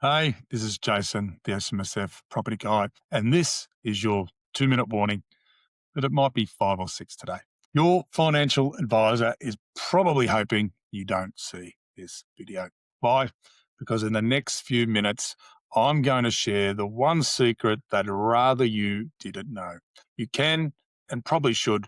Hey, this is Jason, the SMSF Property Guy, and this is your 2 minute warning that it might be 5 or 6 today. Your financial advisor is probably hoping you don't see this video. Why? Because in the next few minutes, I'm going to share the one secret that rather you didn't know. You can and probably should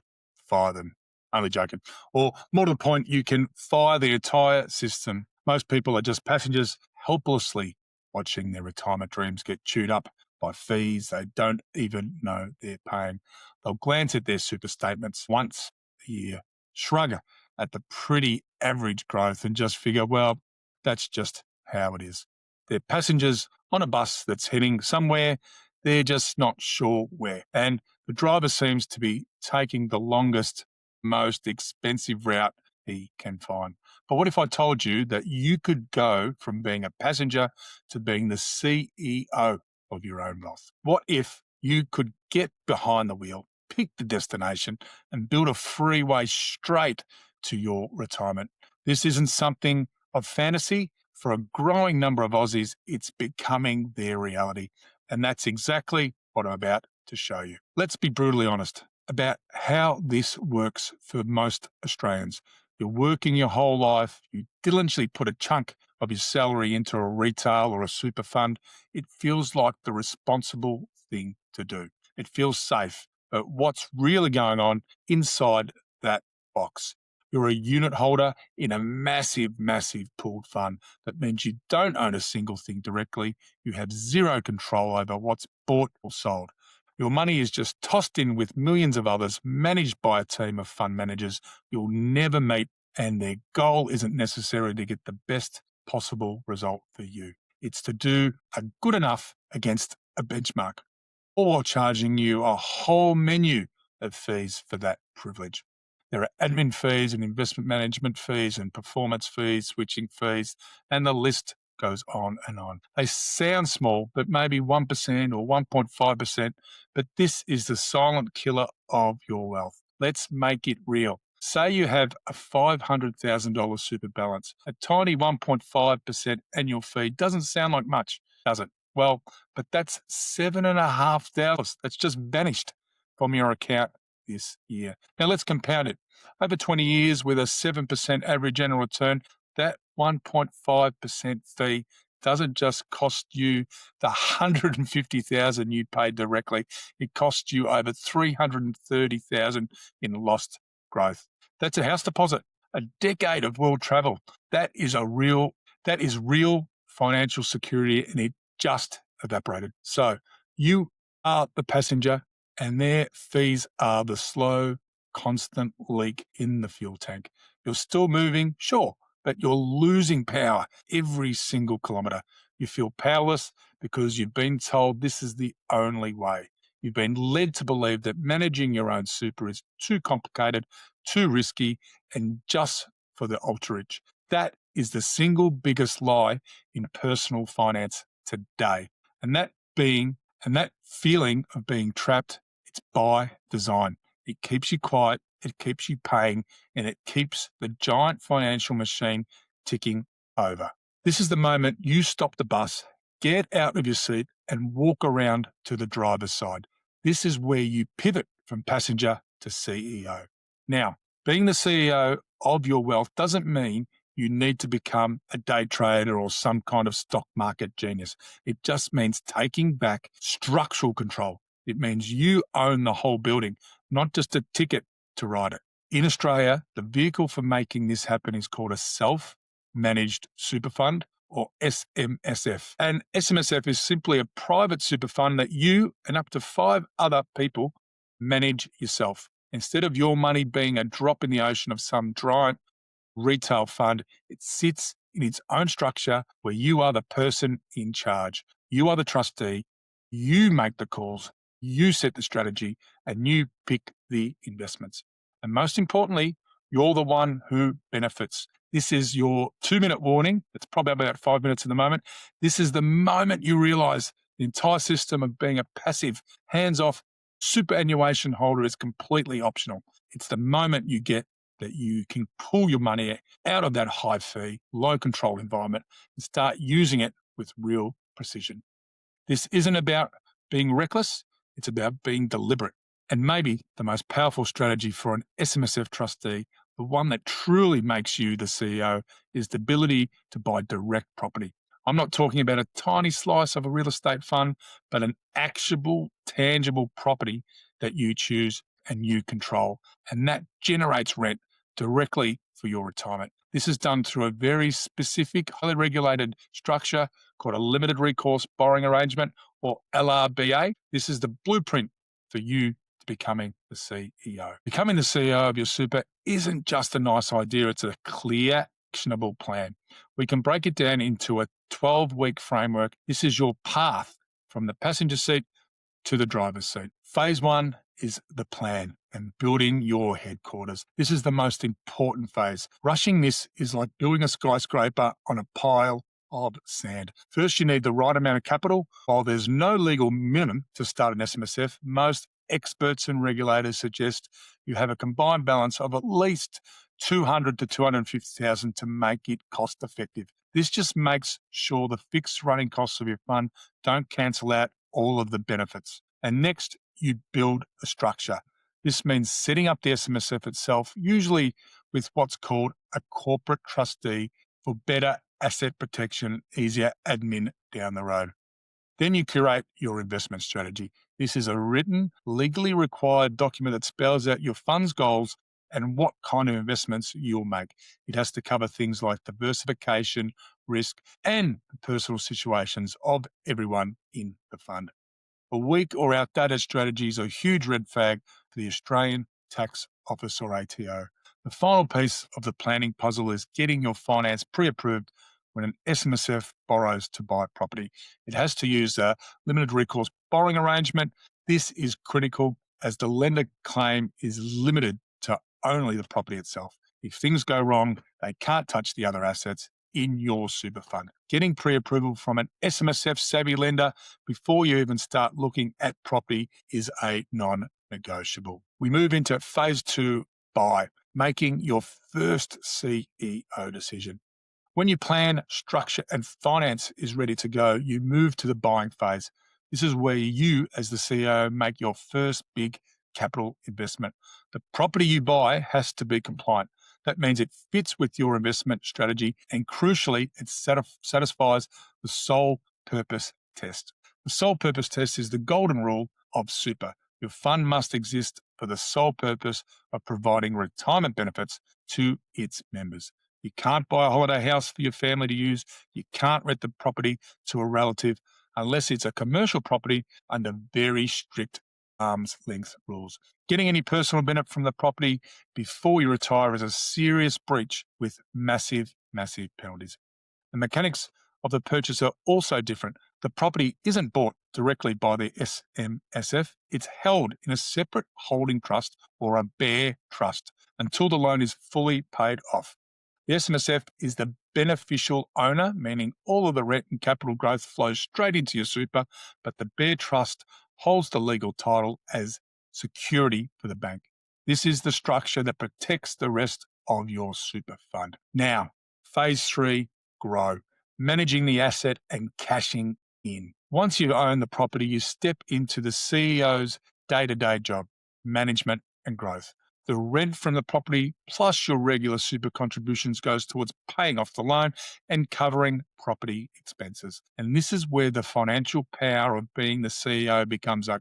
fire them. Only joking. Or more to the point, you can fire the entire system. Most people are just passengers helplessly watching their retirement dreams get chewed up by fees they don't even know they're paying. They'll glance at their super statements once a year, shrug at the pretty average growth and just figure, well, that's just how it is. They're passengers on a bus that's heading somewhere, they're just not sure where. And the driver seems to be taking the longest, most expensive route he can find. But what if I told you that you could go from being a passenger to being the CEO of your own wealth? What if you could get behind the wheel, pick the destination, and build a freeway straight to your retirement? This isn't something of fantasy. For a growing number of Aussies, it's becoming their reality. And that's exactly what I'm about to show you. Let's be brutally honest about how this works for most Australians. You're working your whole life, you diligently put a chunk of your salary into a retail or a super fund. It feels like the responsible thing to do. It feels safe. But what's really going on inside that box? You're a unit holder in a massive, massive pooled fund. That means you don't own a single thing directly. You have zero control over what's bought or sold. Your money is just tossed in with millions of others, managed by a team of fund managers you'll never meet, and their goal isn't necessarily to get the best possible result for you. It's to do a good enough against a benchmark, all while charging you a whole menu of fees for that privilege. There are admin fees and investment management fees and performance fees, switching fees, and the list goes on and on. They sound small, but maybe 1% or 1.5%, but this is the silent killer of your wealth. Let's make it real. Say you have a $500,000 super balance. A tiny 1.5% annual fee doesn't sound like much, does it? Well, but that's $7,500 that's just vanished from your account this year. Now let's compound it. Over 20 years with a 7% average annual return, that 1.5% fee doesn't just cost you the 150,000 you paid directly. It costs you over 330,000 in lost growth. That's a house deposit, a decade of world travel. That is real financial security, and it just evaporated. So you are the passenger, and their fees are the slow, constant leak in the fuel tank. You're still moving, sure, but you're losing power every single kilometre. You feel powerless because you've been told this is the only way. You've been led to believe that managing your own super is too complicated, too risky, and just for the ultra rich. That is the single biggest lie in personal finance today. And that feeling of being trapped, it's by design. It keeps you quiet, it keeps you paying, and it keeps the giant financial machine ticking over. This is the moment you stop the bus, get out of your seat, and walk around to the driver's side. This is where you pivot from passenger to CEO. Now, being the CEO of your wealth doesn't mean you need to become a day trader or some kind of stock market genius. It just means taking back structural control. It means you own the whole building, not just a ticket to ride it. In Australia, the vehicle for making this happen is called a self-managed super fund, or SMSF. And SMSF is simply a private super fund that you and up to 5 other people manage yourself. Instead of your money being a drop in the ocean of some giant retail fund, it sits in its own structure where you are the person in charge. You are the trustee. You make the calls. You set the strategy, and you pick the investments. And most importantly, you're the one who benefits. This is your 2-minute warning. It's probably about 5 minutes at the moment. This is the moment you realize the entire system of being a passive, hands-off superannuation holder is completely optional. It's the moment you get that you can pull your money out of that high fee, low control environment and start using it with real precision. This isn't about being reckless, it's about being deliberate. And maybe the most powerful strategy for an SMSF trustee, the one that truly makes you the CEO, is the ability to buy direct property. I'm not talking about a tiny slice of a real estate fund, but an actionable, tangible property that you choose and you control. And that generates rent directly for your retirement. This is done through a very specific, highly regulated structure called a limited recourse borrowing arrangement, or LRBA. This is the blueprint for you to becoming the CEO. Becoming the CEO of your super isn't just a nice idea, it's a clear, actionable plan. We can break it down into a 12-week framework. This is your path from the passenger seat to the driver's seat. Phase 1 is the plan and building your headquarters. This is the most important phase. Rushing this is like building a skyscraper on a pile of sand. First, you need the right amount of capital. While there's no legal minimum to start an SMSF, most experts and regulators suggest you have a combined balance of at least 200 to 250,000 to make it cost effective. This just makes sure the fixed running costs of your fund don't cancel out all of the benefits. And next, you build a structure. This means setting up the SMSF itself, usually with what's called a corporate trustee for better asset protection, easier admin down the road. Then you curate your investment strategy. This is a written, legally required document that spells out your fund's goals and what kind of investments you'll make. It has to cover things like diversification, risk, and the personal situations of everyone in the fund. A weak or outdated strategies are a huge red flag for the Australian Tax Office, or ATO. The final piece of the planning puzzle is getting your finance pre-approved when an SMSF borrows to buy property. It has to use a limited recourse borrowing arrangement. This is critical as the lender claim is limited to only the property itself. If things go wrong, they can't touch the other assets in your super fund. Getting pre-approval from an SMSF savvy lender before you even start looking at property is a non-negotiable. We move into phase 2, buy, making your first CEO decision. When your plan, structure, and finance is ready to go, you move to the buying phase. This is where you, as the CEO, make your first big capital investment. The property you buy has to be compliant. That means it fits with your investment strategy, and crucially, it satisfies the sole purpose test. The sole purpose test is the golden rule of super. Your fund must exist for the sole purpose of providing retirement benefits to its members. You can't buy a holiday house for your family to use. You can't rent the property to a relative unless it's a commercial property under very strict arm's length rules. Getting any personal benefit from the property before you retire is a serious breach with massive, massive penalties. The mechanics of the purchase are also different. The property isn't bought directly by the SMSF. It's held in a separate holding trust or a bare trust until the loan is fully paid off. The SMSF is the beneficial owner, meaning all of the rent and capital growth flows straight into your super, but the bare trust holds the legal title as security for the bank. This is the structure that protects the rest of your super fund. Now, phase 3, grow, managing the asset and cashing in. Once you own the property, you step into the CEO's day-to-day job, management and growth. The rent from the property plus your regular super contributions goes towards paying off the loan and covering property expenses. And this is where the financial power of being the CEO becomes becoming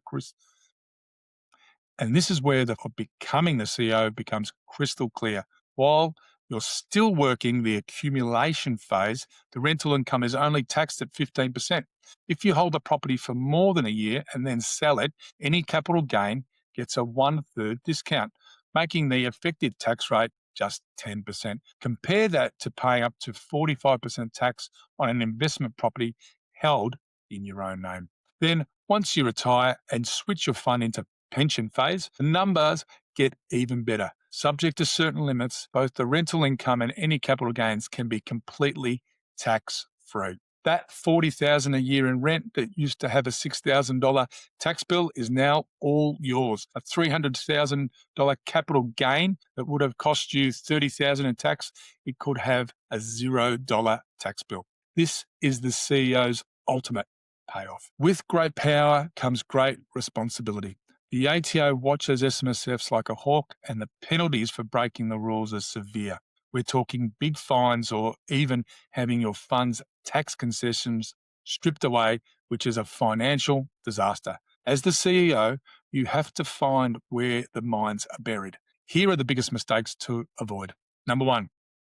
the CEO becomes crystal clear. While you're still working the accumulation phase, the rental income is only taxed at 15%. If you hold the property for more than a year and then sell it, any capital gain gets a 1/3 discount, making the effective tax rate just 10%. Compare that to paying up to 45% tax on an investment property held in your own name. Then, once you retire and switch your fund into pension phase, the numbers get even better. Subject to certain limits, both the rental income and any capital gains can be completely tax-free. That $40,000 a year in rent that used to have a $6,000 tax bill is now all yours. A $300,000 capital gain that would have cost you $30,000 in tax, it could have a $0 tax bill. This is the CEO's ultimate payoff. With great power comes great responsibility. The ATO watches SMSFs like a hawk, and the penalties for breaking the rules are severe. We're talking big fines or even having your funds tax concessions stripped away, which is a financial disaster. As the CEO, you have to find where the mines are buried. Here are the biggest mistakes to avoid. Number one,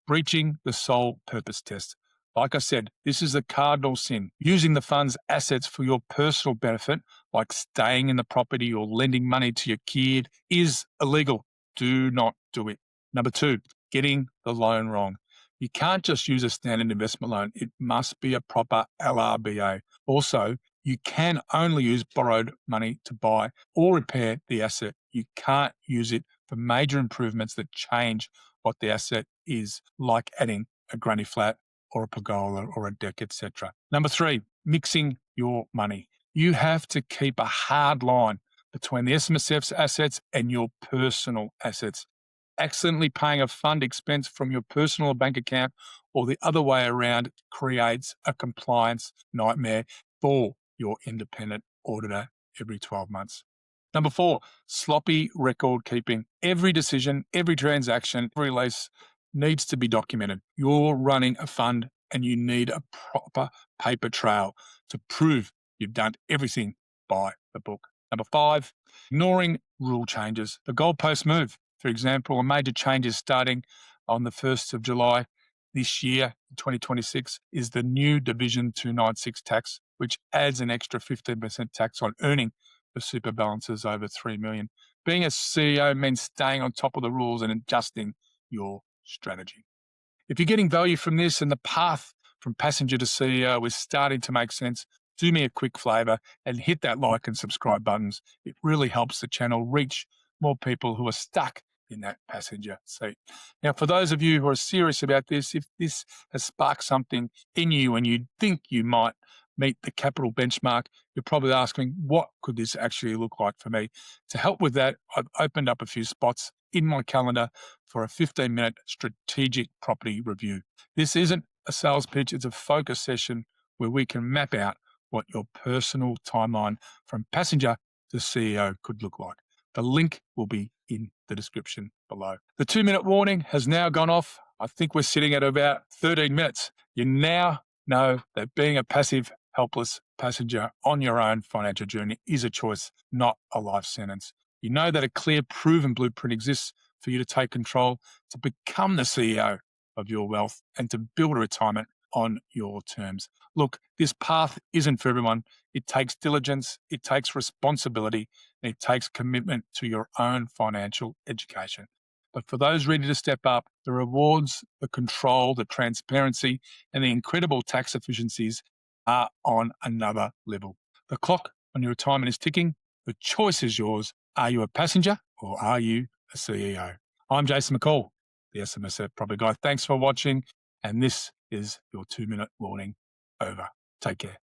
breaching the sole purpose test. Like I said, this is the cardinal sin. Using the fund's assets for your personal benefit, like staying in the property or lending money to your kid, is illegal. Do not do it. Number two, getting the loan wrong. You can't just use a standard investment loan. It must be a proper LRBA. Also, you can only use borrowed money to buy or repair the asset. You can't use it for major improvements that change what the asset is, like adding a granny flat or a pergola or a deck, etc. Number three, mixing your money. You have to keep a hard line between the SMSF's assets and your personal assets. Accidentally paying a fund expense from your personal bank account or the other way around creates a compliance nightmare for your independent auditor every 12 months. Number four, sloppy record keeping. Every decision, every transaction, every lease needs to be documented. You're running a fund and you need a proper paper trail to prove you've done everything by the book. Number five, ignoring rule changes. The goalpost move. For example, a major change is starting on the 1st of July this year, 2026, is the new Division 296 tax, which adds an extra 15% tax on earning for super balances over 3 million. Being a CEO means staying on top of the rules and adjusting your strategy. If you're getting value from this and the path from passenger to CEO is starting to make sense, do me a quick favour and hit that like and subscribe buttons. It really helps the channel reach more people who are stuck in that passenger seat. Now, for those of you who are serious about this, if this has sparked something in you and you think you might meet the capital benchmark, you're probably asking, what could this actually look like for me? To help with that, I've opened up a few spots in my calendar for a 15-minute strategic property review. This isn't a sales pitch, it's a focus session where we can map out what your personal timeline from passenger to CEO could look like. The link will be in the description below. The 2-minute warning has now gone off. I think we're sitting at about 13 minutes. You now know that being a passive, helpless passenger on your own financial journey is a choice, not a life sentence. You know that a clear, proven blueprint exists for you to take control, to become the CEO of your wealth, and to build a retirement on your terms. Look, this path isn't for everyone. It takes diligence, it takes responsibility, and it takes commitment to your own financial education. But for those ready to step up, the rewards, the control, the transparency, and the incredible tax efficiencies are on another level. The clock on your retirement is ticking. The choice is yours. Are you a passenger or are you a CEO? I'm Jason McCall, the SMSF Property Guy. Thanks for watching. And this is your 2-minute warning over. Take care.